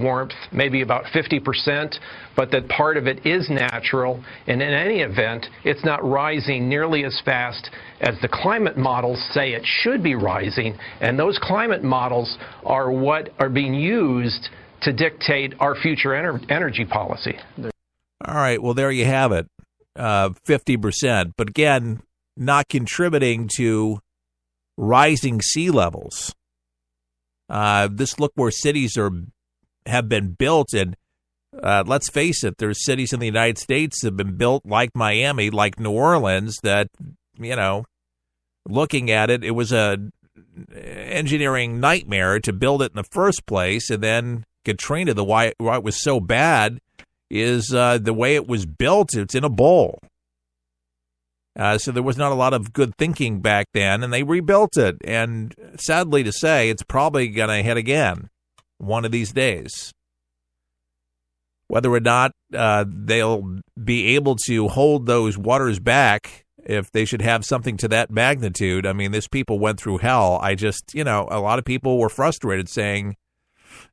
warmth, maybe about 50%, but that part of it is natural. And in any event, it's not rising nearly as fast as the climate models say it should be rising. And those climate models are what are being used to dictate our future energy policy. All right, well, there you have it, 50%. But again, not contributing to rising sea levels. Look where cities have been built, and let's face it, there's cities in the United States that have been built like Miami, like New Orleans, that, looking at it, it was a engineering nightmare to build it in the first place, and then Katrina, why it was so bad is the way it was built. It's in a bowl. So there was not a lot of good thinking back then, and they rebuilt it. And sadly to say, it's probably going to hit again one of these days. Whether or not they'll be able to hold those waters back, if they should have something to that magnitude. I mean, these people went through hell. A lot of people were frustrated saying,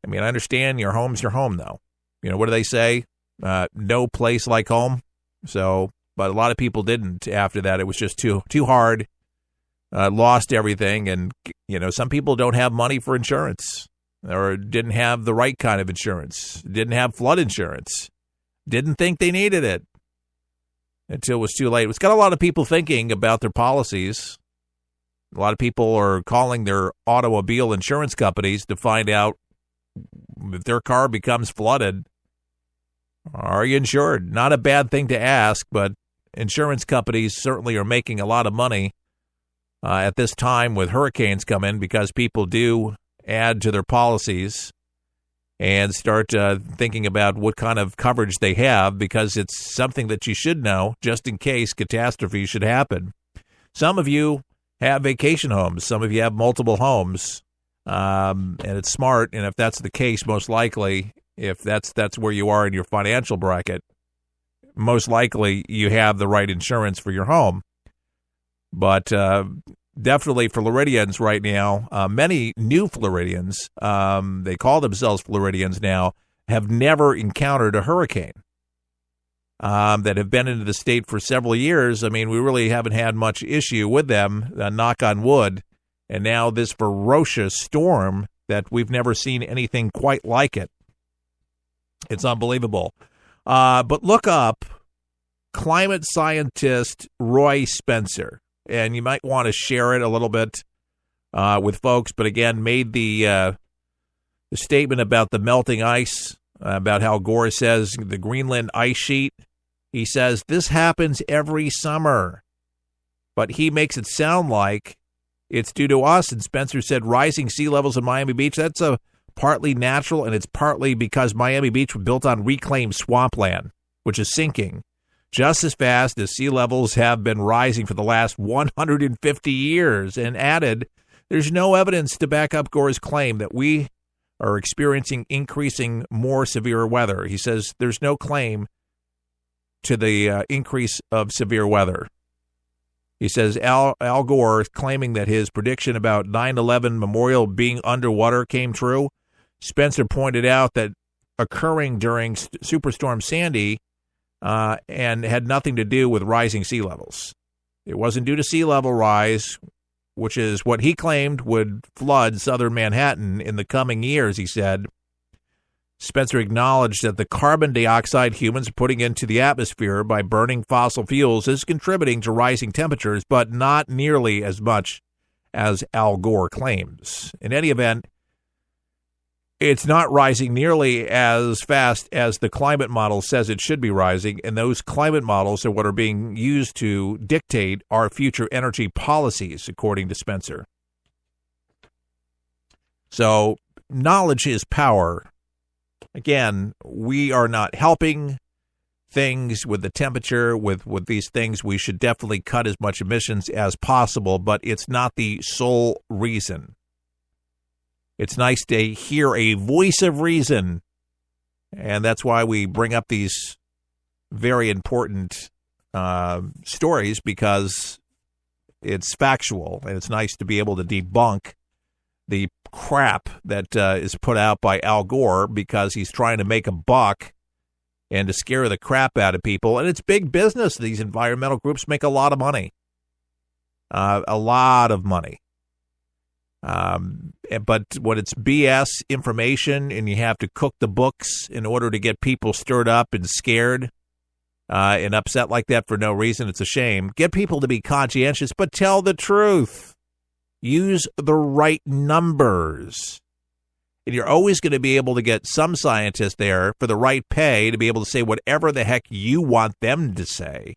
I understand your home's your home, though. What do they say? No place like home. So... But a lot of people didn't after that. It was just too hard, lost everything. And, some people don't have money for insurance or didn't have the right kind of insurance, didn't have flood insurance, didn't think they needed it until it was too late. It's got a lot of people thinking about their policies. A lot of people are calling their automobile insurance companies to find out if their car becomes flooded, are you insured? Not a bad thing to ask, but insurance companies certainly are making a lot of money at this time with hurricanes coming, because people do add to their policies and start thinking about what kind of coverage they have, because it's something that you should know just in case catastrophe should happen. Some of you have vacation homes. Some of you have multiple homes, and it's smart. And if that's the case, most likely, if that's where you are in your financial bracket, most likely you have the right insurance for your home. But definitely for Floridians right now, many new Floridians, they call themselves Floridians now, have never encountered a hurricane, that have been into the state for several years. We really haven't had much issue with them, knock on wood. And now this ferocious storm that we've never seen anything quite like it. It's unbelievable. But look up climate scientist Roy Spencer, and you might want to share it a little bit with folks. But again, made the statement about the melting ice, about how Gore says the Greenland ice sheet. He says this happens every summer, but he makes it sound like it's due to us. And Spencer said rising sea levels in Miami Beach, that's partly natural, and it's partly because Miami Beach was built on reclaimed swampland, which is sinking just as fast as sea levels have been rising for the last 150 years. And added, there's no evidence to back up Gore's claim that we are experiencing increasing more severe weather. He says there's no claim to the increase of severe weather. He says Al Gore claiming that his prediction about 9/11 Memorial being underwater came true. Spencer pointed out that occurring during Superstorm Sandy and had nothing to do with rising sea levels. It wasn't due to sea level rise, which is what he claimed would flood southern Manhattan in the coming years, he said. Spencer acknowledged that the carbon dioxide humans are putting into the atmosphere by burning fossil fuels is contributing to rising temperatures, but not nearly as much as Al Gore claims. In any event, it's not rising nearly as fast as the climate model says it should be rising, and those climate models are what are being used to dictate our future energy policies, according to Spencer. So, knowledge is power. Again, we are not helping things with the temperature, with these things. We should definitely cut as much emissions as possible, but it's not the sole reason. It's nice to hear a voice of reason, and that's why we bring up these very important stories, because it's factual, and it's nice to be able to debunk the crap that is put out by Al Gore because he's trying to make a buck and to scare the crap out of people. And it's big business. These environmental groups make a lot of money. A lot of money. But when it's BS information and you have to cook the books in order to get people stirred up and scared and upset like that for no reason, it's a shame. Get people to be conscientious, but tell the truth. Use the right numbers. And you're always going to be able to get some scientists there for the right pay to be able to say whatever the heck you want them to say.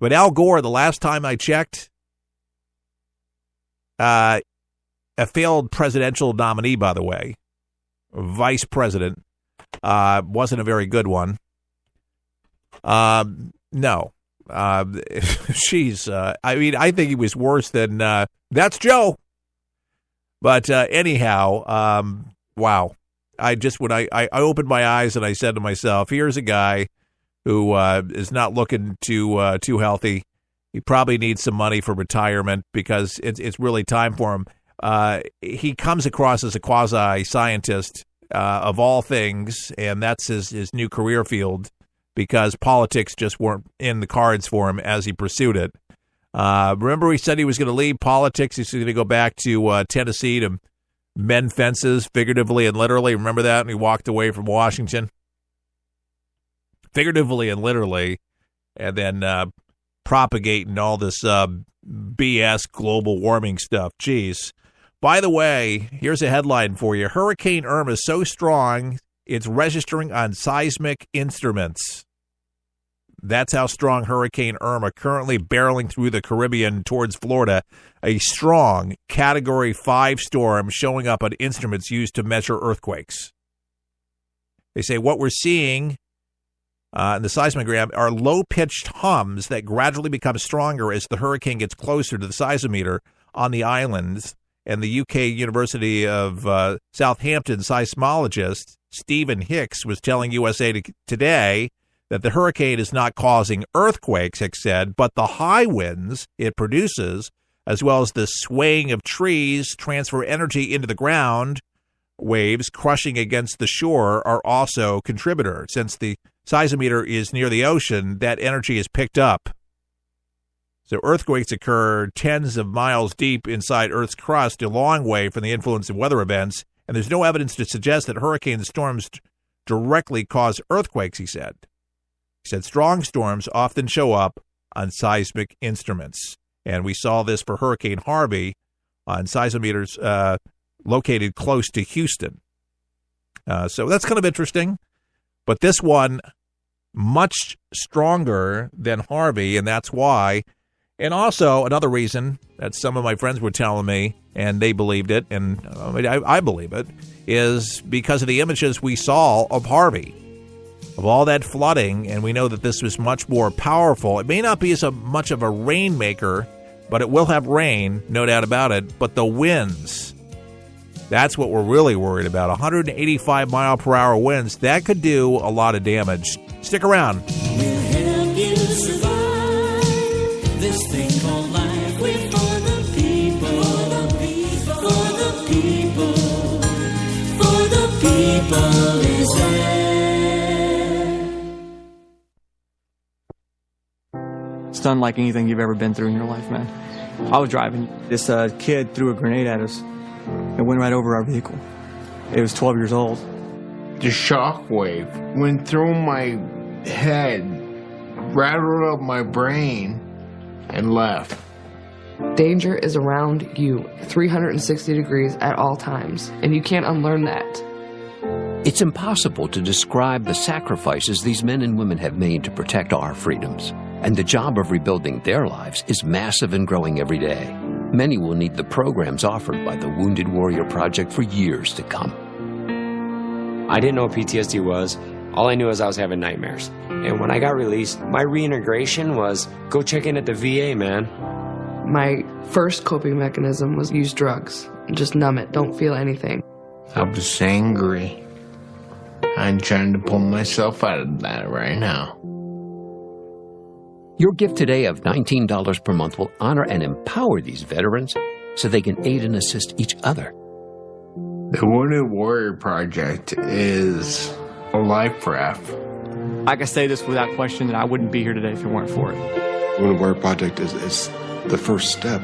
But Al Gore, the last time I checked, a failed presidential nominee, by the way, vice president, wasn't a very good one. No. I think he was worse than, that's Joe. But anyhow, wow. When I opened my eyes and I said to myself, here's a guy who is not looking too healthy. He probably needs some money for retirement because it's really time for him. He comes across as a quasi-scientist of all things, and that's his new career field because politics just weren't in the cards for him as he pursued it. Remember he said he was going to leave politics. He's going to go back to Tennessee to mend fences, figuratively and literally. Remember that? And he walked away from Washington. Figuratively and literally. And then propagating all this BS global warming stuff. Jeez. By the way, here's a headline for you. Hurricane Irma is so strong, it's registering on seismic instruments. That's how strong Hurricane Irma, currently barreling through the Caribbean towards Florida, a strong Category 5 storm showing up on instruments used to measure earthquakes. They say what we're seeing in the seismogram are low-pitched hums that gradually become stronger as the hurricane gets closer to the seismometer on the islands. And the UK University of Southampton seismologist Stephen Hicks was telling USA Today that the hurricane is not causing earthquakes, Hicks said, but the high winds it produces, as well as the swaying of trees, transfer energy into the ground, waves crushing against the shore are also contributors. Since the seismometer is near the ocean, that energy is picked up. So earthquakes occur tens of miles deep inside Earth's crust, a long way from the influence of weather events, and there's no evidence to suggest that hurricane storms directly cause earthquakes, he said. He said strong storms often show up on seismic instruments, and we saw this for Hurricane Harvey on seismometers located close to Houston. So that's kind of interesting, but this one much stronger than Harvey, and that's why. And also, another reason that some of my friends were telling me, and they believed it, and I believe it, is because of the images we saw of Harvey, of all that flooding, and we know that this was much more powerful. It may not be as much of a rainmaker, but it will have rain, no doubt about it, but the winds, that's what we're really worried about. 185-mile-per-hour winds, that could do a lot of damage. Stick around. This thing called life, we're for the people, for the people, for the people is there. It's unlike anything you've ever been through in your life, man. I was driving. This kid threw a grenade at us. It went right over our vehicle. It was 12 years old. The shockwave went through my head, rattled up my brain, and left. Danger is around you 360 degrees at all times, and you can't unlearn that. It's impossible to describe the sacrifices these men and women have made to protect our freedoms, and the job of rebuilding their lives is massive and growing every day. Many will need the programs offered by the Wounded Warrior Project for years to come. I didn't know what PTSD was. All I knew is I was having nightmares. And when I got released, my reintegration was go check in at the VA, man. My first coping mechanism was use drugs. Just numb it. Don't feel anything. I was angry. I'm trying to pull myself out of that right now. Your gift today of $19 per month will honor and empower these veterans so they can aid and assist each other. The Wounded Warrior Project is a life raft. I can say this without question that I wouldn't be here today if it weren't for it. Wounded Warrior Project is the first step,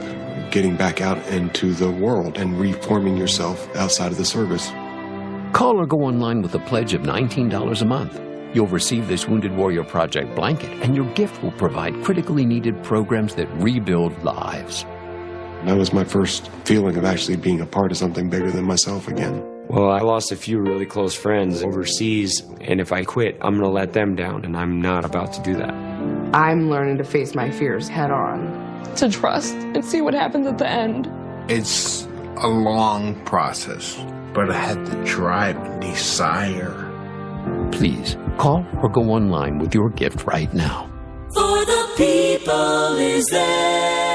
getting back out into the world and reforming yourself outside of the service. Call or go online with a pledge of $19 a month. You'll receive this Wounded Warrior Project blanket, and your gift will provide critically needed programs that rebuild lives. That was my first feeling of actually being a part of something bigger than myself again. Well, I lost a few really close friends overseas, and if I quit, I'm going to let them down, and I'm not about to do that. I'm learning to face my fears head on. To trust and see what happens at the end. It's a long process, but I had the drive and desire. Please, call or go online with your gift right now. For the people is there.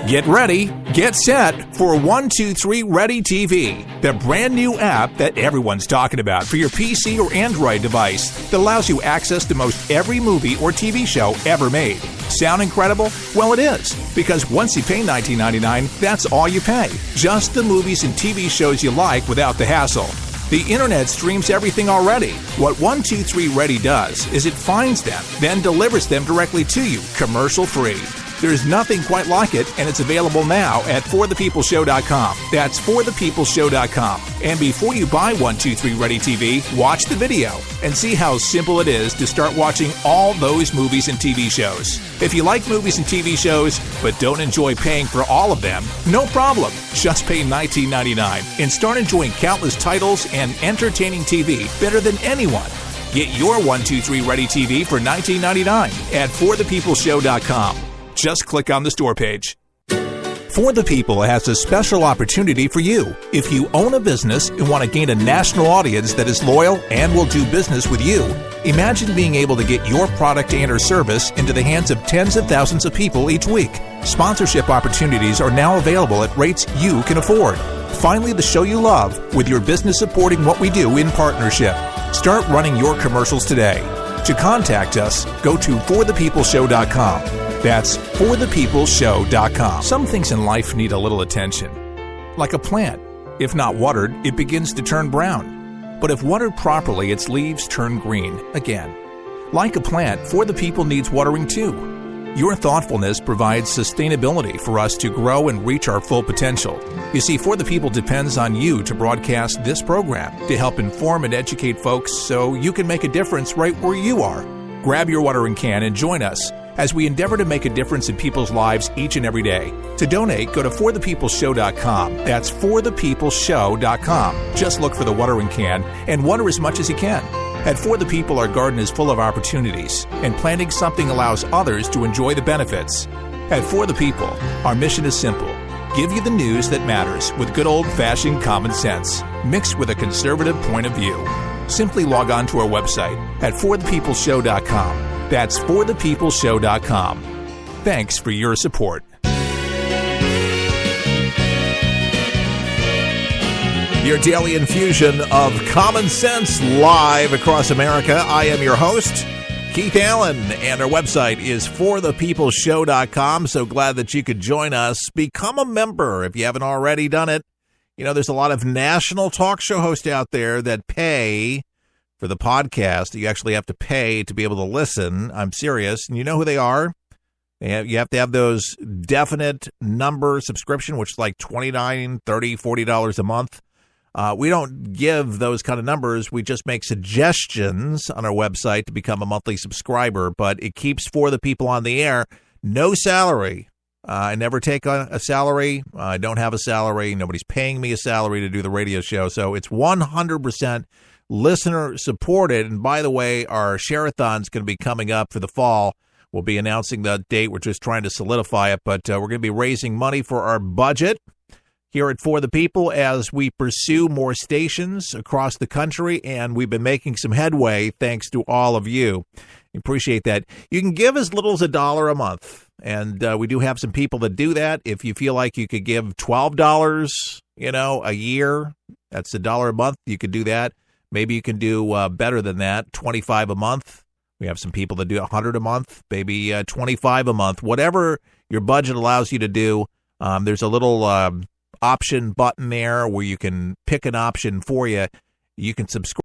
Get ready, get set for 123 Ready TV, the brand new app that everyone's talking about for your PC or Android device that allows you access to most every movie or TV show ever made. Sound incredible? Well, it is, because once you pay $19.99, that's all you pay. Just the movies and TV shows you like without the hassle. The internet streams everything already. What 123 Ready does is it finds them, then delivers them directly to you, commercial-free. There's nothing quite like it, and it's available now at forthepeopleshow.com. That's forthepeopleshow.com. And before you buy 123 Ready TV, watch the video and see how simple it is to start watching all those movies and TV shows. If you like movies and TV shows, but don't enjoy paying for all of them, no problem. Just pay $19.99 and start enjoying countless titles and entertaining TV better than anyone. Get your 123 Ready TV for $19.99 at forthepeopleshow.com. Just click on the store page. For the People has a special opportunity for you. If you own a business and want to gain a national audience that is loyal and will do business with you, imagine being able to get your product and or service into the hands of tens of thousands of people each week. Sponsorship opportunities are now available at rates you can afford. Finally, the show you love with your business supporting what we do in partnership. Start running your commercials today. To contact us, go to forthepeopleshow.com. That's forthepeopleshow.com. Some things in life need a little attention. Like a plant. If not watered, it begins to turn brown. But if watered properly, its leaves turn green again. Like a plant, For the People needs watering too. Your thoughtfulness provides sustainability for us to grow and reach our full potential. You see, For the People depends on you to broadcast this program to help inform and educate folks so you can make a difference right where you are. Grab your watering can and join us as we endeavor to make a difference in people's lives each and every day. To donate, go to forthepeopleshow.com. That's forthepeopleshow.com. Just look for the watering can and water as much as you can. At For the People, our garden is full of opportunities, and planting something allows others to enjoy the benefits. At For the People, our mission is simple. Give you the news that matters with good old-fashioned common sense, mixed with a conservative point of view. Simply log on to our website at forthepeopleshow.com. That's forthepeopleshow.com. Thanks for your support. Your daily infusion of common sense live across America. I am your host, Keith Allen, and our website is forthepeopleshow.com. So glad that you could join us. Become a member if you haven't already done it. You know, there's a lot of national talk show hosts out there that pay for the podcast. You actually have to pay to be able to listen. I'm serious. And you know who they are? You have to have those definite number subscription, which is like $29, $30, $40 a month. We don't give those kind of numbers. We just make suggestions on our website to become a monthly subscriber, but it keeps For the People on the air. No salary. I never take a salary. I don't have a salary. Nobody's paying me a salary to do the radio show. So it's 100% listener supported. And by the way, our share-a-thon is going to be coming up for the fall. We'll be announcing the date. We're just trying to solidify it, but we're going to be raising money for our budget here at For the People as we pursue more stations across the country, and we've been making some headway thanks to all of you. Appreciate that. You can give as little as $1 a month, and we do have some people that do that. If you feel like you could give $12, a year, that's $1 a month, you could do that. Maybe you can do better than that, $25 a month. We have some people that do $100 a month, maybe $25 a month. Whatever your budget allows you to do, There's a little option button there where you can pick an option for you. You can subscribe